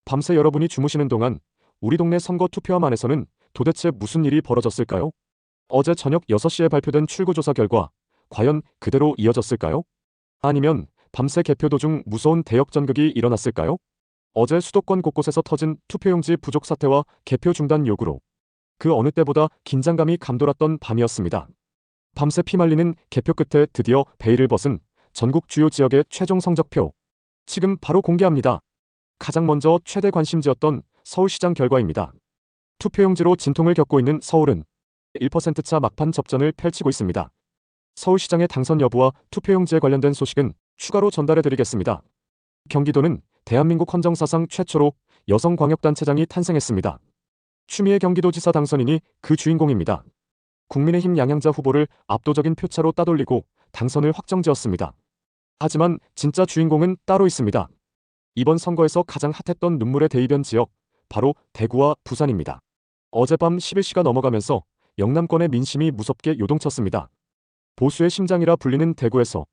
밤새 여러분이 주무시는 동안 우리 동네 선거 투표함 안에서는 도대체 무슨 일이 벌어졌을까요? 어제 저녁 6시에 발표된 출구조사 결과 과연 그대로 이어졌을까요? 아니면 밤새 개표 도중 무서운 대역전극이 일어났을까요? 어제 수도권 곳곳에서 터진 투표용지 부족 사태와 개표 중단 요구로 그 어느 때보다 긴장감이 감돌았던 밤이었습니다. 밤새 피말리는 개표 끝에 드디어 베일을 벗은 전국 주요 지역의 최종 성적표. 지금 바로 공개합니다. 가장 먼저 최대 관심지였던 서울시장 결과입니다. 투표용지로 진통을 겪고 있는 서울은 1%차 막판 접전을 펼치고 있습니다. 서울시장의 당선 여부와 투표용지에 관련된 소식은 추가로 전달해드리겠습니다. 경기도는 대한민국 헌정사상 최초로 여성 광역단체장이 탄생했습니다. 추미애 경기도지사 당선인이 그 주인공입니다. 국민의힘 양양자 후보를 압도적인 표차로 따돌리고 당선을 확정지었습니다. 하지만 진짜 주인공은 따로 있습니다. 이번 선거에서 가장 핫했던 눈물의 대이변 지역, 바로 대구와 부산입니다. 어젯밤 11시가 넘어가면서 영남권의 민심이 무섭게 요동쳤습니다. 보수의 심장이라 불리는 대구에서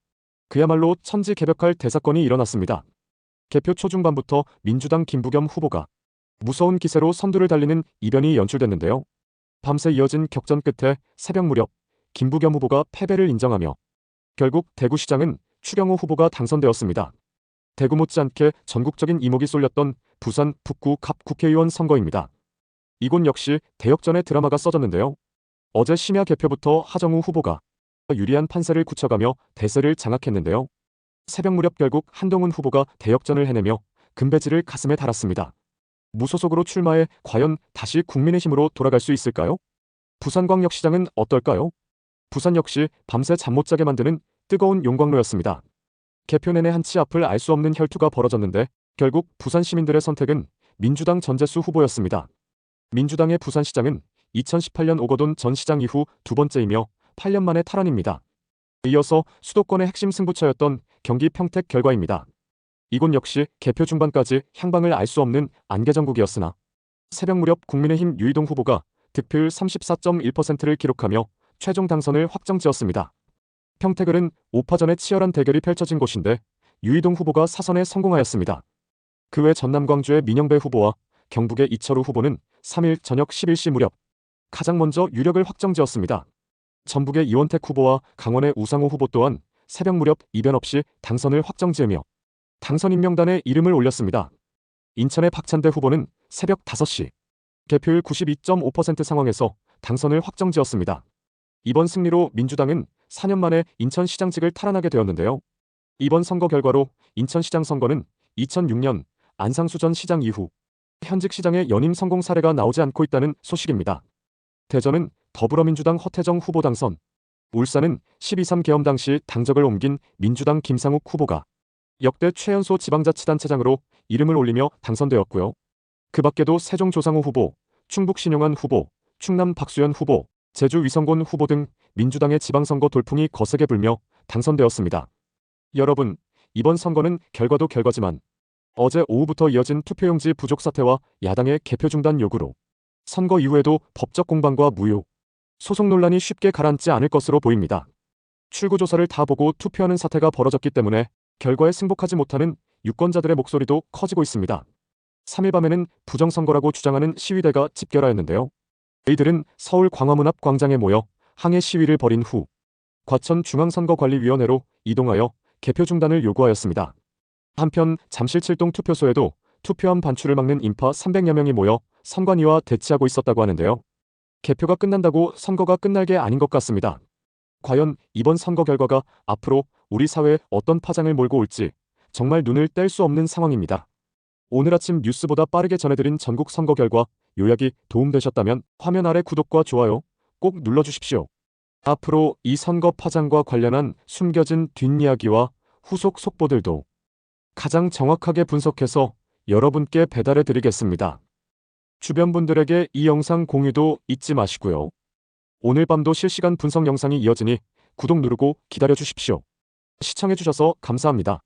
그야말로 천지개벽할 대사건이 일어났습니다. 개표 초중반부터 민주당 김부겸 후보가 무서운 기세로 선두를 달리는 이변이 연출됐는데요. 밤새 이어진 격전 끝에 새벽 무렵 김부겸 후보가 패배를 인정하며 결국 대구시장은 추경호 후보가 당선되었습니다. 대구 못지않게 전국적인 이목이 쏠렸던 부산 북구 갑 국회의원 선거입니다. 이곳 역시 대역전의 드라마가 써졌는데요. 어제 심야 개표부터 하정우 후보가 유리한 판세를 굳혀가며 대세를 장악했는데요. 새벽 무렵 결국 한동훈 후보가 대역전을 해내며 금배지를 가슴에 달았습니다. 무소속으로 출마해 과연 다시 국민의힘으로 돌아갈 수 있을까요? 부산광역시장은 어떨까요? 부산 역시 밤새 잠 못 자게 만드는 뜨거운 용광로였습니다. 개표 내내 한치 앞을 알 수 없는 혈투가 벌어졌는데 결국 부산 시민들의 선택은 민주당 전재수 후보였습니다. 민주당의 부산시장은 2018년 오거돈 전 시장 이후 두 번째이며 8년 만의 탈환입니다. 이어서 수도권의 핵심 승부처였던 경기 평택 결과입니다. 이곳 역시 개표 중반까지 향방을 알 수 없는 안개전국이었으나 새벽 무렵 국민의힘 유이동 후보가 득표율 34.1%를 기록하며 최종 당선을 확정지었습니다. 평택을은 5파전의 치열한 대결이 펼쳐진 곳인데 유이동 후보가 사선에 성공하였습니다. 그 외 전남 광주의 민영배 후보와 경북의 이철우 후보는 3일 저녁 11시 무렵 가장 먼저 유력을 확정지었습니다. 전북의 이원택 후보와 강원의 우상호 후보 또한 새벽 무렵 이변 없이 당선을 확정지으며 당선인 명단에 이름을 올렸습니다. 인천의 박찬대 후보는 새벽 5시 개표율 92.5% 상황에서 당선을 확정지었습니다. 이번 승리로 민주당은 4년 만에 인천시장직을 탈환하게 되었는데요. 이번 선거 결과로 인천시장 선거는 2006년 안상수 전 시장 이후 현직 시장의 연임 성공 사례가 나오지 않고 있다는 소식입니다. 대전은 더불어민주당 허태정 후보 당선, 울산은 12.3 계엄 당시 당적을 옮긴 민주당 김상욱 후보가 역대 최연소 지방자치단체장으로 이름을 올리며 당선되었고요. 그 밖에도 세종 조상호 후보, 충북 신용환 후보, 충남 박수현 후보, 제주 위성곤 후보 등 민주당의 지방선거 돌풍이 거세게 불며 당선되었습니다. 여러분, 이번 선거는 결과도 결과지만 어제 오후부터 이어진 투표용지 부족 사태와 야당의 개표 중단 요구로 선거 이후에도 법적 공방과 무효, 소송 논란이 쉽게 가라앉지 않을 것으로 보입니다. 출구조사를 다 보고 투표하는 사태가 벌어졌기 때문에 결과에 승복하지 못하는 유권자들의 목소리도 커지고 있습니다. 3일 밤에는 부정선거라고 주장하는 시위대가 집결하였는데요. 이들은 서울 광화문 앞 광장에 모여 항해 시위를 벌인 후 과천 중앙선거관리위원회로 이동하여 개표 중단을 요구하였습니다. 한편 잠실 7동 투표소에도 투표함 반출을 막는 인파 300여 명이 모여 선관위와 대치하고 있었다고 하는데요. 개표가 끝난다고 선거가 끝날 게 아닌 것 같습니다. 과연 이번 선거 결과가 앞으로 우리 사회에 어떤 파장을 몰고 올지 정말 눈을 뗄 수 없는 상황입니다. 오늘 아침 뉴스보다 빠르게 전해드린 전국 선거 결과 요약이 도움되셨다면 화면 아래 구독과 좋아요 꼭 눌러주십시오. 앞으로 이 선거 파장과 관련한 숨겨진 뒷이야기와 후속 속보들도 가장 정확하게 분석해서 여러분께 배달해드리겠습니다. 주변 분들에게 이 영상 공유도 잊지 마시고요. 오늘 밤도 실시간 분석 영상이 이어지니 구독 누르고 기다려주십시오. 시청해주셔서 감사합니다.